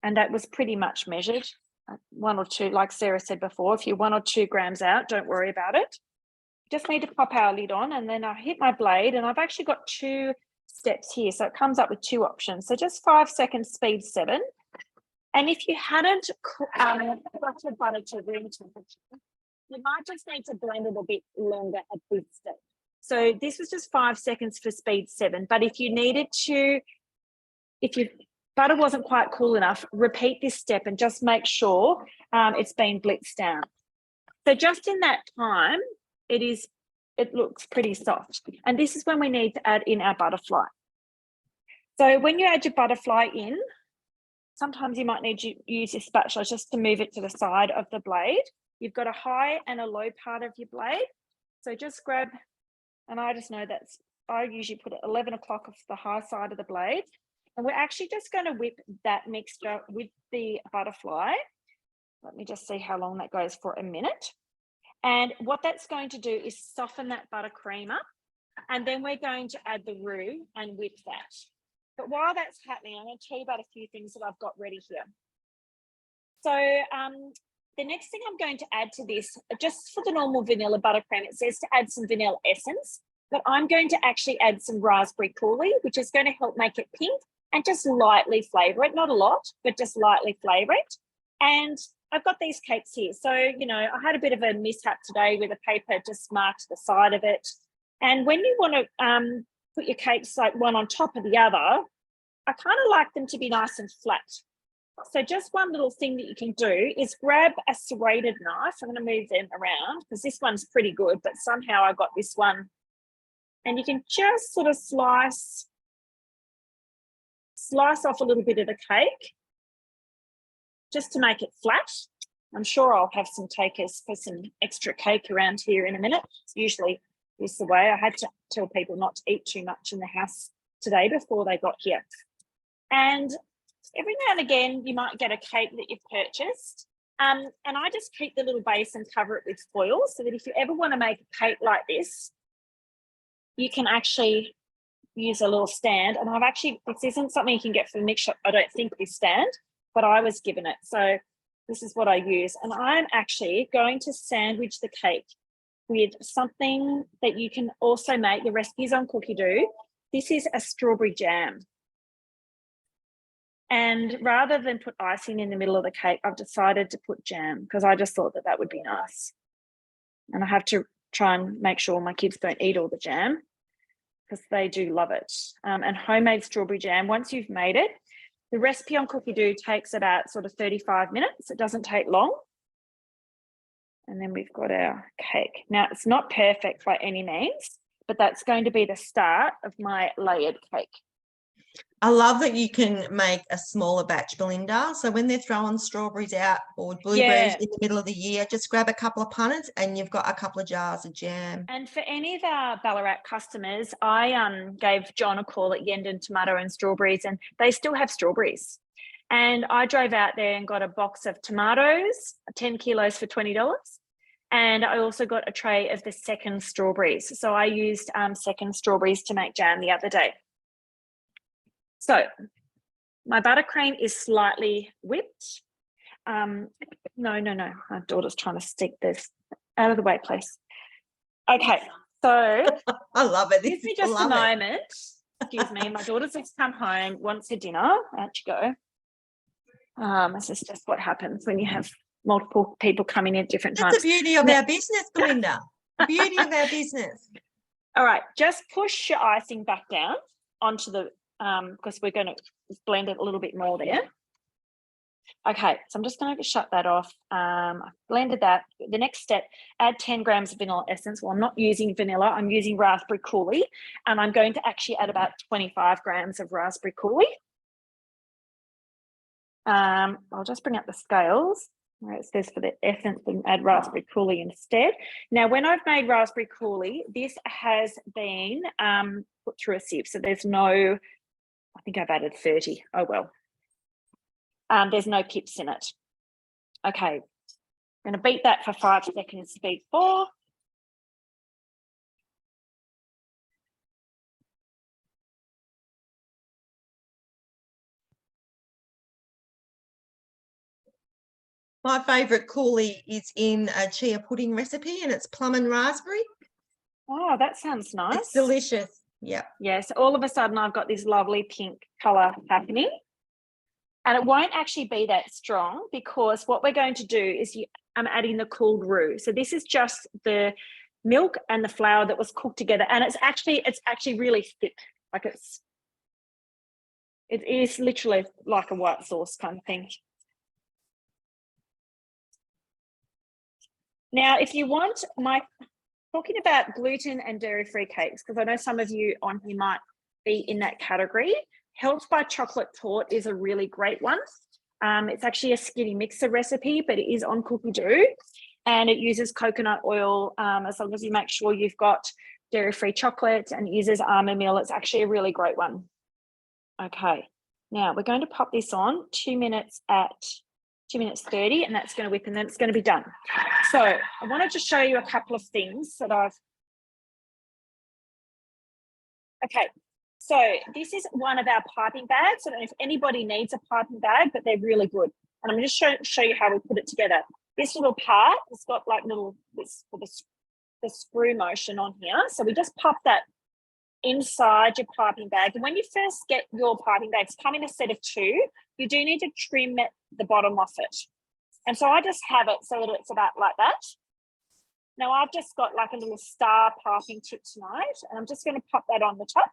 And that was pretty much measured. 1 or 2, like Sarah said before, if you're 1 or 2 grams out, don't worry about it. Just need to pop our lid on, and then I hit my blade, and I've actually got 2 steps here. So it comes up with 2 options. So just 5 seconds, speed 7. And if you hadn't buttered butter to room temperature, you might just need to blend it a bit longer at this step. So this was just 5 seconds for speed 7. But if you needed to, if your butter wasn't quite cool enough, repeat this step and just make sure it's been blitzed down. So just in that time, it looks pretty soft. And this is when we need to add in our butterfly. So when you add your butterfly in, sometimes you might need to use your spatula just to move it to the side of the blade. You've got a high and a low part of your blade. So just grab, and I just know I usually put it 11 o'clock off the high side of the blade. And we're actually just going to whip that mixture with the butterfly. Let me just see how long that goes for, a minute. And what that's going to do is soften that buttercream up. And then we're going to add the roux and whip that. But while that's happening, I'm going to tell you about a few things that I've got ready here. So the next thing I'm going to add to this, just for the normal vanilla buttercream, it says to add some vanilla essence, but I'm going to actually add some raspberry coulis, which is going to help make it pink, and just lightly flavour it, not a lot, but just lightly flavour it. And I've got these cakes here. So, you know, I had a bit of a mishap today with a paper just marked the side of it. And when you want to put your cakes like one on top of the other, I kind of like them to be nice and flat. So just one little thing that you can do is grab a serrated knife. I'm going to move them around because this one's pretty good, but somehow I got this one. And you can just sort of slice off a little bit of the cake just to make it flat. I'm sure I'll have some takers for some extra cake around here in a minute. It's usually this the way. I had to tell people not to eat too much in the house today before they got here. And every now and again, you might get a cake that you've purchased. And I just keep the little base and cover it with foil so that if you ever want to make a cake like this, you can actually use a little stand. And this isn't something you can get from the mix shop. I don't think this stand, but I was given it. So This is what I use. And I'm actually going to sandwich the cake with something that you can also make. The recipe's on Cookie Doo. This is a strawberry jam. And rather than put icing in the middle of the cake, I've decided to put jam because I just thought that that would be nice. And I have to try and make sure my kids don't eat all the jam because they do love it. And homemade strawberry jam, once you've made it, the recipe on Cookie Doo takes about sort of 35 minutes. It doesn't take long. And then we've got our cake. Now, it's not perfect by any means, but that's going to be the start of my layered cake. I love that you can make a smaller batch, Belinda. So when they're throwing strawberries out or blueberries in the middle of the year, just grab a couple of punnets and you've got a couple of jars of jam. And for any of our Ballarat customers, I gave John a call at Yendon Tomato and Strawberries, and they still have strawberries. And I drove out there and got a box of tomatoes, 10 kilos for $20. And I also got a tray of the second strawberries. So I used second strawberries to make jam the other day. So my buttercream is slightly whipped. No. My daughter's trying to stick this out of the way, please. Okay, so I love it. give me just a moment. Excuse me, my daughter's just come home, wants her dinner. Out you go. This is just what happens when you have multiple people coming in at different times. That's the beauty of our business, Belinda. The beauty of our business. All right, just push your icing back down onto the, because we're going to blend it a little bit more there. Okay, so I'm just going to shut that off. I've blended that. The next step, add 10 grams of vanilla essence. Well, I'm not using vanilla, I'm using raspberry coulis, and I'm going to actually add about 25 grams of raspberry coulis. I'll just bring up the scales where it says for the essence and add raspberry coulis instead. Now, when I've made raspberry coulis, this has been put through a sieve, so there's no, I think I've added 30. Oh, well. There's no pips in it. Okay, I'm going to beat that for 5 seconds before. My favourite coulis is in a chia pudding recipe and it's plum and raspberry. Oh, that sounds nice. It's delicious. Yeah. Yes, all of a sudden I've got this lovely pink colour happening. And it won't actually be that strong because what we're going to do is I'm adding the cooled roux. So this is just the milk and the flour that was cooked together. And it's actually really thick. Like it is literally like a white sauce kind of thing. Now, if you want talking about gluten and dairy-free cakes, because I know some of you on here might be in that category. Helped by Chocolate Torte is a really great one. It's actually a skinny mixer recipe, but it is on Cookie Doo, and it uses coconut oil. As long as you make sure you've got dairy-free chocolate and it uses almond meal, it's actually a really great one. Okay, now we're going to pop this on 2 minutes at 2 minutes 30, and that's going to whip, and then it's going to be done. So I wanted to show you a couple of things that I've. Okay. So this is one of our piping bags. I don't know if anybody needs a piping bag, but they're really good. And I'm going to show you how we put it together. This little part has got like the screw motion on here. So we just pop that inside your piping bag. And when you first get your piping bags, come in a set of 2, you do need to trim the bottom off it. And so I just have it so that it's about like that. Now I've just got like a little star piping tip tonight, and I'm just going to pop that on the top.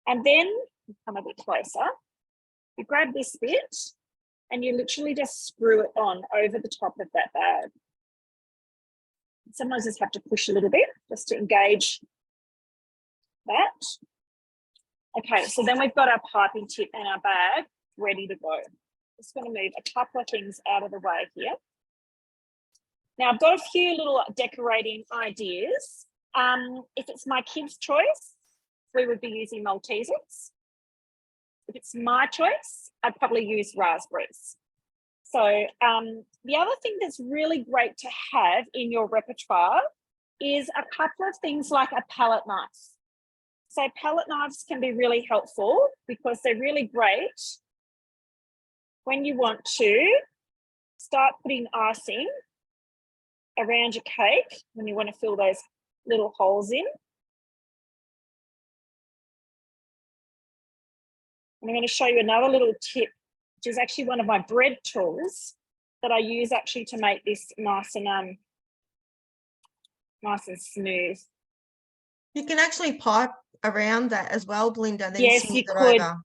And then come a bit closer, you grab this bit and you literally just screw it on over the top of that bag. Sometimes just have to push a little bit just to engage that. Okay, so then we've got our piping tip and our bag ready to go. Just going to move a couple of things out of the way here. Now I've got a few little decorating ideas. If it's my kids' choice, we would be using Maltesers. If it's my choice, I'd probably use raspberries. So the other thing that's really great to have in your repertoire is a couple of things like a palette knife. So palette knives can be really helpful because they're really great when you want to start putting icing around your cake when you want to fill those little holes in. And I'm going to show you another little tip, which is actually one of my bread tools that I use actually to make this nice and smooth. You can actually pipe around that as well, Belinda, then Yes, smooth you it could. over.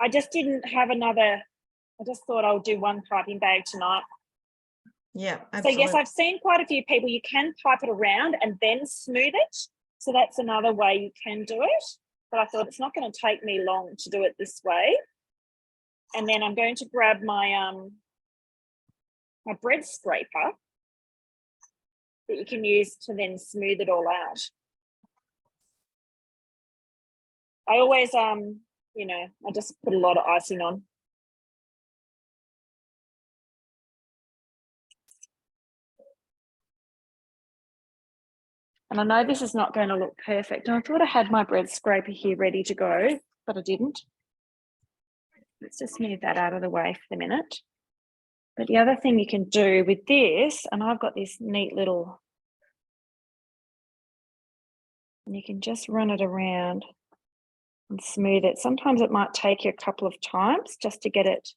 I just didn't have another, I just thought I'll do one piping bag tonight. Yeah, So absolutely. yes, I've seen quite a few people, you can pipe it around and then smooth it. So that's another way you can do it. But I thought it's not going to take me long to do it this way. And then I'm going to grab my my bread scraper that you can use to then smooth it all out. I always, you know, I just put a lot of icing on. And I know this is not going to look perfect. And I thought I had my bread scraper here ready to go, but I didn't. Let's just move that out of the way for the minute. But the other thing you can do with this, and I've got this neat little, and you can just run it around and smooth it. Sometimes it might take you a couple of times just to get it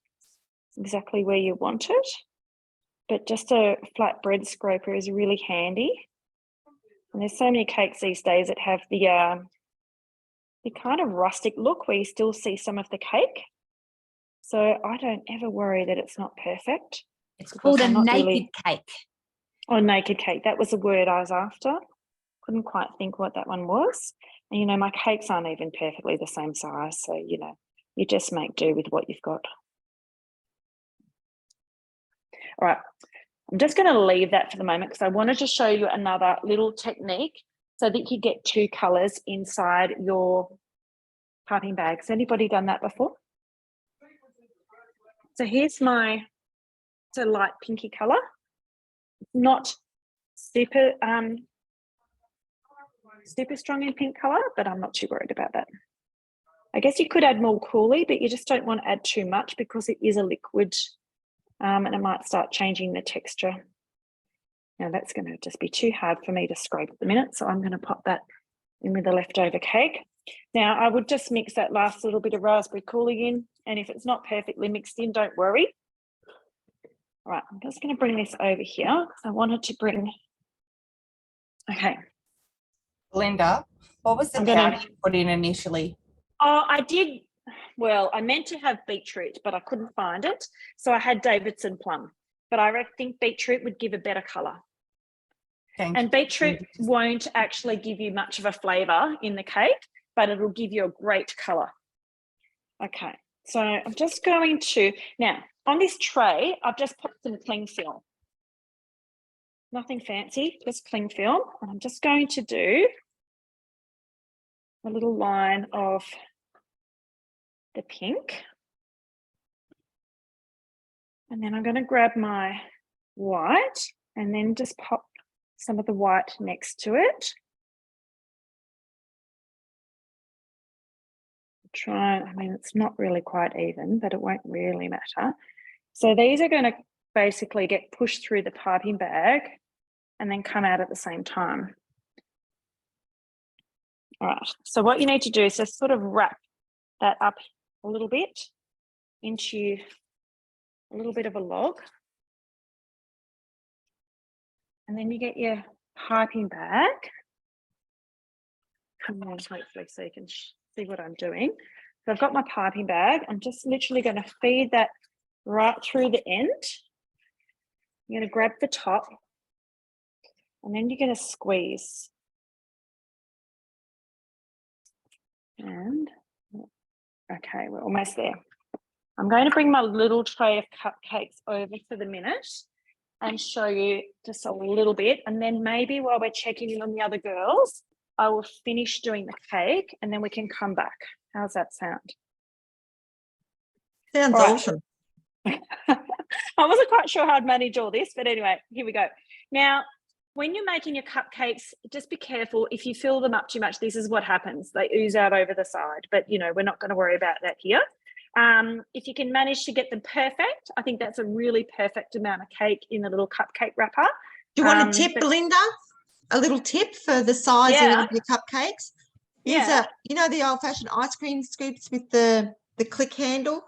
exactly where you want it. But just a flat bread scraper is really handy. And there's so many cakes these days that have the kind of rustic look where you still see some of the cake. So I don't ever worry that it's not perfect. It's because called a I'm not naked really- cake. Oh, naked cake. That was the word I was after. Couldn't quite think what that one was. And, you know, my cakes aren't even perfectly the same size. So, you know, you just make do with what you've got. All right. I'm just going to leave that for the moment because I wanted to show you another little technique so that you get two colours inside your piping bag. Has anybody done that before? So here's my, it's a light pinky colour. Not super super strong in pink colour, but I'm not too worried about that. I guess you could add more Cooley, but you just don't want to add too much because it is a liquid and it might start changing the texture. Now that's going to just be too hard for me to scrape at the minute, so I'm going to pop that in with the leftover cake. Now I would just mix that last little bit of raspberry Cooley in, and if it's not perfectly mixed in, don't worry. All right, I'm just going to bring this over here because I wanted to bring, okay. Belinda, what was the powder you put in initially? Oh, I did. Well, I meant to have beetroot, but I couldn't find it. So I had Davidson plum, but I think beetroot would give a better colour. And beetroot won't actually give you much of a flavour in the cake, but it'll give you a great colour. Okay, so I'm just going to, now on this tray, I've just put some cling film. Nothing fancy, just cling film. And I'm just going to do a little line of the pink. And then I'm going to grab my white and then just pop some of the white next to it. Try, I mean, it's not really quite even, but it won't really matter. So these are going to basically get pushed through the piping bag and then come out at the same time. All right, so what you need to do is just sort of wrap that up a little bit into a little bit of a log. And then you get your piping bag. Come on, hopefully, so you can see what I'm doing. So I've got my piping bag. I'm just literally going to feed that right through the end. You're going to grab the top and then you're going to squeeze. And okay, we're almost there. I'm going to bring my little tray of cupcakes over for the minute and show you just a little bit. And then maybe while we're checking in on the other girls, I will finish doing the cake and then we can come back. How's that sound? Sounds All right. awesome. I wasn't quite sure how I'd manage all this, but anyway, here we go. Now, when you're making your cupcakes, just be careful. If you fill them up too much, this is what happens. They ooze out over the side, but you know, we're not going to worry about that here. If you can manage to get them perfect, I think that's a really perfect amount of cake in the little cupcake wrapper. Do you want a tip, but- Belinda? A little tip for the sizing Yeah. of your cupcakes? Use Yeah. you know, the old-fashioned ice cream scoops with the click handle?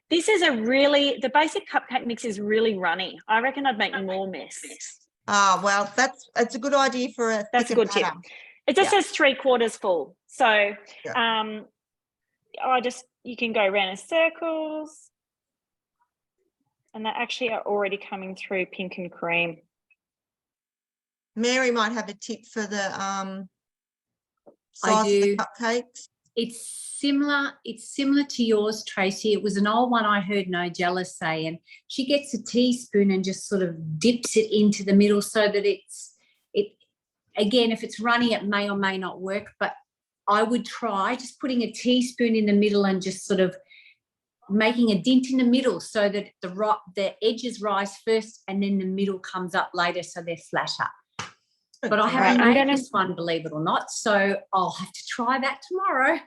This is the basic cupcake mix is really runny. I reckon I'd make more mess. Ah, well, that's a good idea for a That's a thicker good tip. batter. It just Yeah. says 3/4 full. So Yeah. you can go around in circles. And they actually are already coming through pink and cream. Mary might have a tip for the size of do. the cupcakes. It's similar to yours, Tracy. It was an old one I heard Nigella say, and she gets a teaspoon and just sort of dips it into the middle so that again, if it's runny, it may or may not work, but I would try just putting a teaspoon in the middle and just sort of making a dent in the middle so that the edges rise first and then the middle comes up later so they're flatter. But I haven't I'm made gonna- this one, believe it or not, so I'll have to try that tomorrow.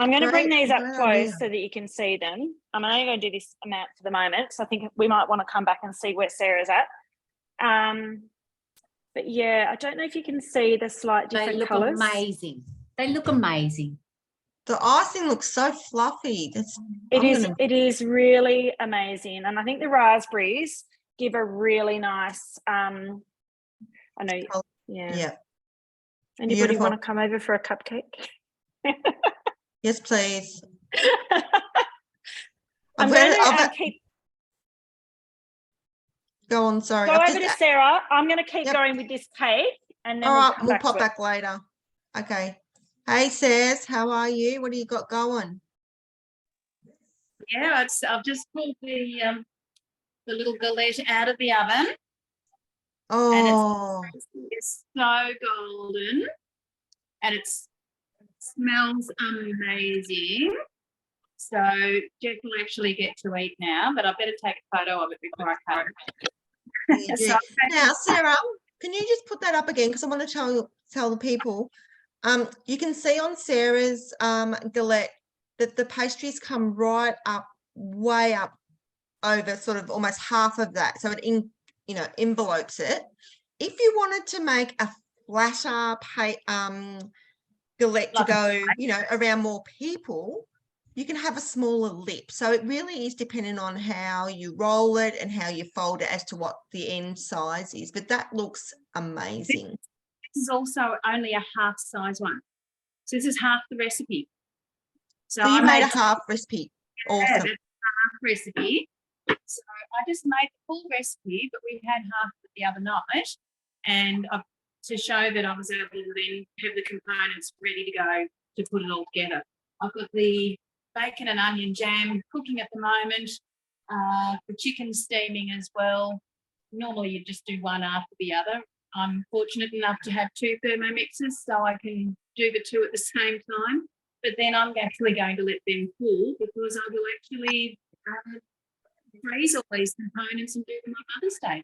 I'm going to bring Great, these up great close idea. so that you can see them. I'm only going to do this amount for the moment, so I think we might want to come back and see where Sarah's at. But yeah, I don't know if you can see the slight They different look colours. amazing. They look amazing. The icing looks so fluffy. It is really amazing, and I think the raspberries give a really nice. I know. Colour. Yeah. Yeah. Anybody Beautiful. want to come over for a cupcake? Yes, please. I'm I've going got- to keep Go on, sorry. go I've over to just- Sarah. I'm going to keep Yep. going with this cake, and then All right, come we'll back pop to it. back later. Okay. Hey, Saz, how are you? What do you got going? Yeah, I've just pulled the little galette out of the oven. Oh, It's so golden, and it smells amazing. So Jeff will actually get to eat now, but I better take a photo of it before I cut it. you So do. Now, Sarah, can you just put that up again? Because I want to tell the people. You can see on Sarah's galette that the pastries come right up, way up over sort of almost half of that. So it envelopes it. If you wanted to make a flatter galette to go, around more people, you can have a smaller lip. So it really is dependent on how you roll it and how you fold it as to what the end size is. But that looks amazing. this is also only a half size one. So this is half the recipe. So you made a half recipe. Yeah, Awesome. that's a half recipe. So I just made the full recipe, but we had half of it the other night, and to show that I was able to then have the components ready to go to put it all together. I've got the bacon and onion jam cooking at the moment, the chicken steaming as well. Normally you just do one after the other. I'm fortunate enough to have 2 Thermomixes, so I can do the 2 at the same time. But then I'm actually going to let them cool, because I will actually freeze all these components and do them on Mother's Day.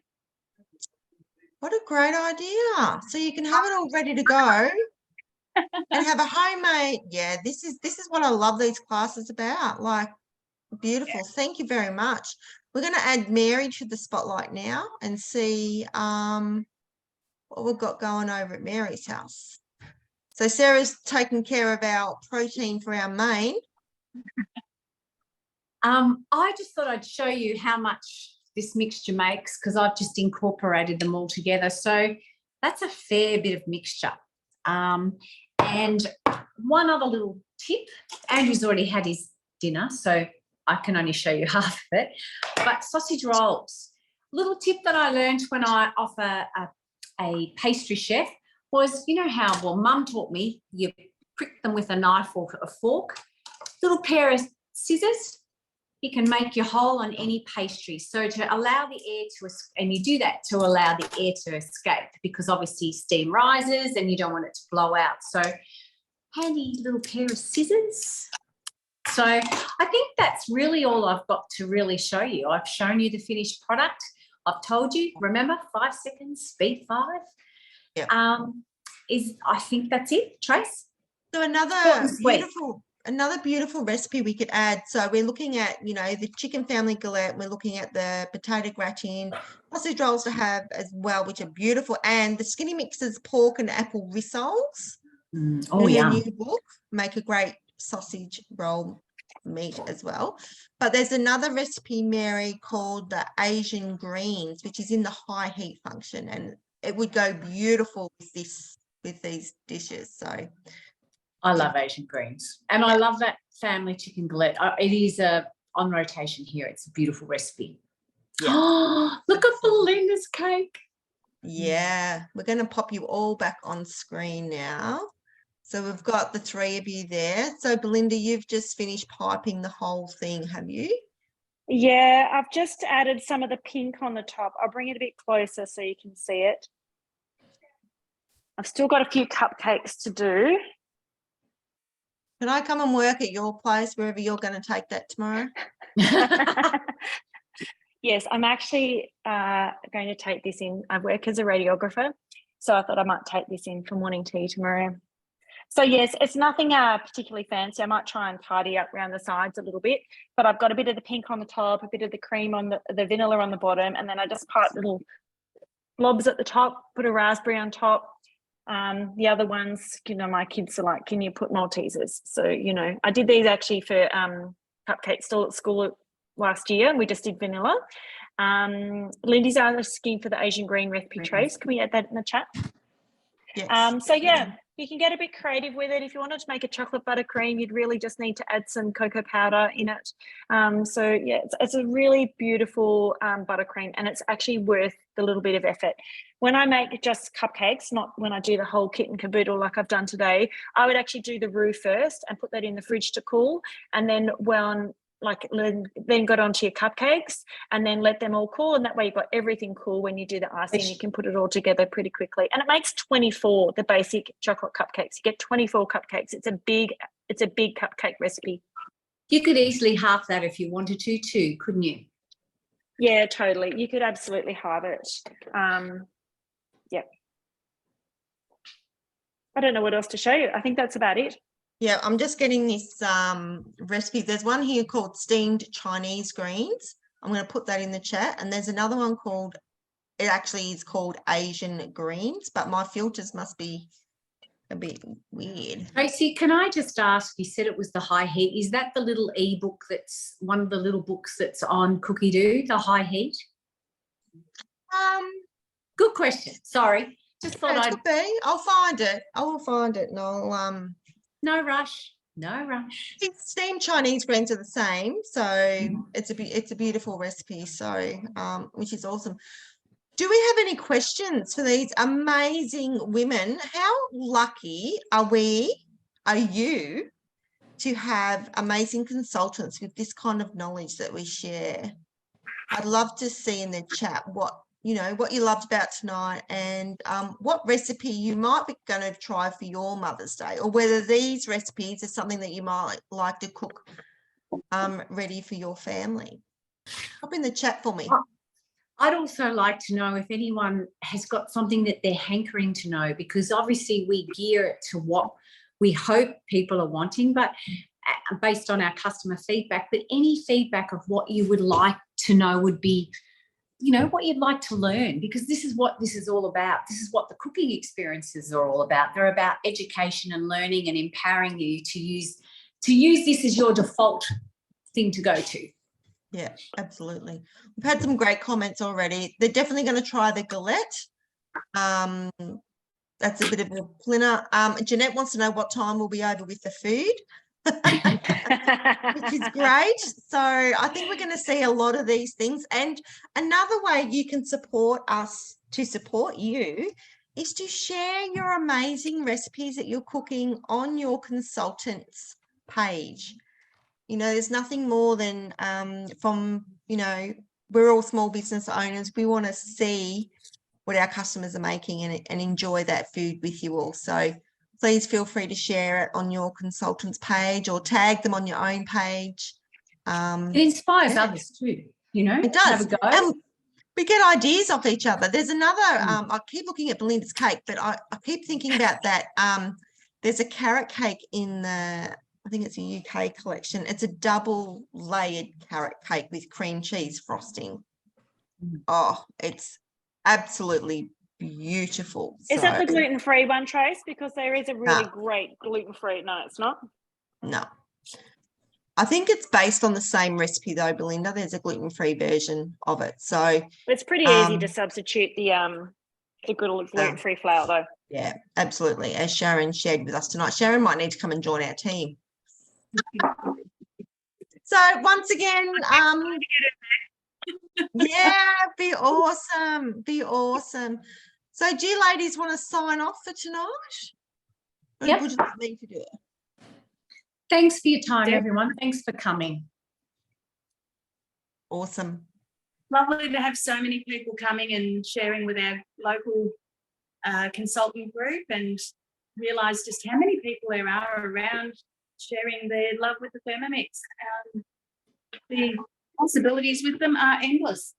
What a great idea. So you can have it all ready to go and have a homemade. Yeah, this is what I love these classes about. Like, beautiful. Thank you very much. We're going to add Mary to the spotlight now and see what we've got going over at Mary's house. So Sarah's taking care of our protein for our main. I just thought I'd show you how much this mixture makes, because I've just incorporated them all together. So that's a fair bit of mixture. And one other little tip, Andrew's already had his dinner, so I can only show you half of it, but sausage rolls. Little tip that I learned when I offer a pastry chef was, how, Mum taught me, you prick them with a knife or a fork, little pair of scissors, you can make your hole on any pastry. So to allow the air to, and you do that to allow the air to escape, because obviously steam rises and you don't want it to blow out. So handy little pair of scissors. So I think that's really all I've got to really show you. I've shown you the finished product. I've told you, remember, 5 seconds, speed 5. Yeah. I think that's it, Trace. So another Short and sweet. beautiful another beautiful recipe we could add. So we're looking at, you know, the chicken family galette. We're looking at the potato gratin, sausage rolls to have as well, which are beautiful. And the Skinny Mixers pork and apple rissoles Oh, in her yeah. new book make a great sausage roll meat as well. But there's another recipe, Mary, called the Asian greens, which is in the high heat function, and it would go beautiful with these dishes. So I love Asian greens, and I love that family chicken galette. It is on rotation here. It's a beautiful recipe. Yeah. Look at Belinda's cake. Yeah, we're going to pop you all back on screen now. So we've got the three of you there. So Belinda, you've just finished piping the whole thing, have you? Yeah, I've just added some of the pink on the top. I'll bring it a bit closer so you can see it. I've still got a few cupcakes to do. Can I come and work at your place, wherever you're going to take that tomorrow? Yes, I'm actually going to take this in. I work as a radiographer, so I thought I might take this in for morning tea tomorrow. So yes, it's nothing particularly fancy. I might try and tidy up around the sides a little bit, but I've got a bit of the pink on the top, a bit of the cream on the vanilla on the bottom, and then I just pipe little blobs at the top, put a raspberry on top. The other ones, you know, my kids are like, can you put Maltesers? So, you know, I did these actually for cupcake stall at school last year, and we just did vanilla. Lindy's asking for the Asian green recipe trace. Can we add that in the chat? Yes. So yeah, you can get a bit creative with it. If you wanted to make a chocolate buttercream, you'd really just need to add some cocoa powder in it. So yeah, it's a really beautiful buttercream, and it's actually worth the little bit of effort. When I make just cupcakes, not when I do the whole kit and caboodle like I've done today, I would actually do the roux first and put that in the fridge to cool, and then then got onto your cupcakes and then let them all cool, and that way you've got everything cool. When you do the icing, you can put it all together pretty quickly, and it makes 24, the basic chocolate cupcakes. You get 24 cupcakes. It's a big cupcake recipe. You could easily half that if you wanted to too, couldn't you? Yeah, totally. You could absolutely halve it. Yep. I don't know what else to show you. I think that's about it. Yeah, I'm just getting this recipe. There's one here called steamed Chinese greens. I'm going to put that in the chat. And there's another one called, it actually is called Asian greens, but my filters must be a bit weird. Tracy, can I just ask, you said it was the high heat. Is that the little ebook that's one of the little books that's on Cookie Do, the high heat? Good question. Sorry. Just thought It could be. I'll find it. I will find it, and I'll no rush. No rush. It's steamed Chinese greens are the same, so it's a beautiful recipe. So which is awesome. Do we have any questions for these amazing women? How lucky are you to have amazing consultants with this kind of knowledge that we share? I'd love to see in the chat what you loved about tonight, and what recipe you might be going to try for your Mother's Day, or whether these recipes are something that you might like to cook ready for your family. Pop in the chat for me. I'd also like to know if anyone has got something that they're hankering to know, because obviously we gear it to what we hope people are wanting, but based on our customer feedback. But any feedback of what you would like to know would be, you know, what you'd like to learn, because this is what this is all about. This is what the cooking experiences are all about. They're about education and learning and empowering you to use this as your default thing to go to. Yeah, absolutely. We've had some great comments already. They're definitely going to try the galette. That's a bit of a plinner. Jeanette wants to know what time we'll be over with the food, which is great. So I think we're going to see a lot of these things. And another way you can support us to support you is to share your amazing recipes that you're cooking on your consultants page. You know, there's nothing more than we're all small business owners. We want to see what our customers are making and enjoy that food with you all. So please feel free to share it on your consultants page or tag them on your own page. It inspires others too, you know. It does. Have a go. And we get ideas off each other. There's another, I keep looking at Belinda's cake, but I keep thinking about that. There's a carrot cake in the I think it's a UK collection. It's a double layered carrot cake with cream cheese frosting. Oh, it's absolutely beautiful. Is that the So, gluten-free one, Trace? Because there is a really No. great gluten-free. No, it's not. no. I think it's based on the same recipe though, Belinda. There's a gluten-free version of it. So It's pretty easy Um, to substitute the gluten-free flour though. yeah, absolutely. As Sharon shared with us tonight. Sharon might need to come and join our team. So once again, yeah, be awesome. Be awesome. So do you ladies want to sign off for tonight? Or Yep. would you like me to do it? Thanks for your time, Deb? everyone. Thanks for coming. Awesome. Lovely to have so many people coming and sharing with our local consultant group, and realise just how many people there are around sharing their love with the Thermomix. The possibilities with them are endless.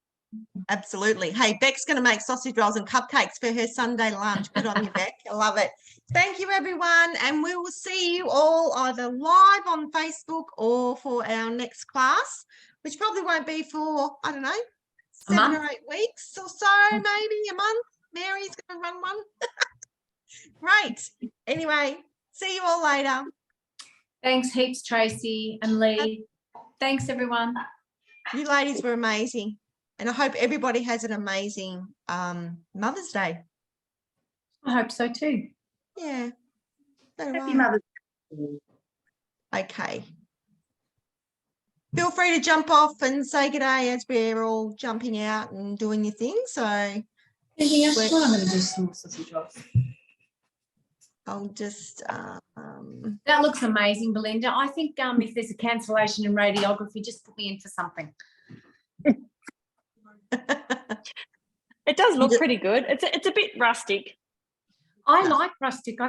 Absolutely. Hey, Beck's going to make sausage rolls and cupcakes for her Sunday lunch. Good on you, Beck. I love it. Thank you, everyone. And we will see you all either live on Facebook or for our next class, which probably won't be for, I don't know, 7 or 8 weeks or so, maybe a month. Mary's going to run one. Great. Anyway, see you all later. Thanks heaps, Tracy and Lee. Thanks, everyone. You ladies were amazing. And I hope everybody has an amazing Mother's Day. I hope so too. Yeah. So do Happy I. Mother's Okay. Feel free to jump off and say good day as we're all jumping out and doing your thing. So Anything else? Well, I'm going to do some sausage rolls. I'll just That looks amazing, Belinda. I think if there's a cancellation in radiography, just put me in for something. It does look pretty good. It's a bit rustic. I like rustic. I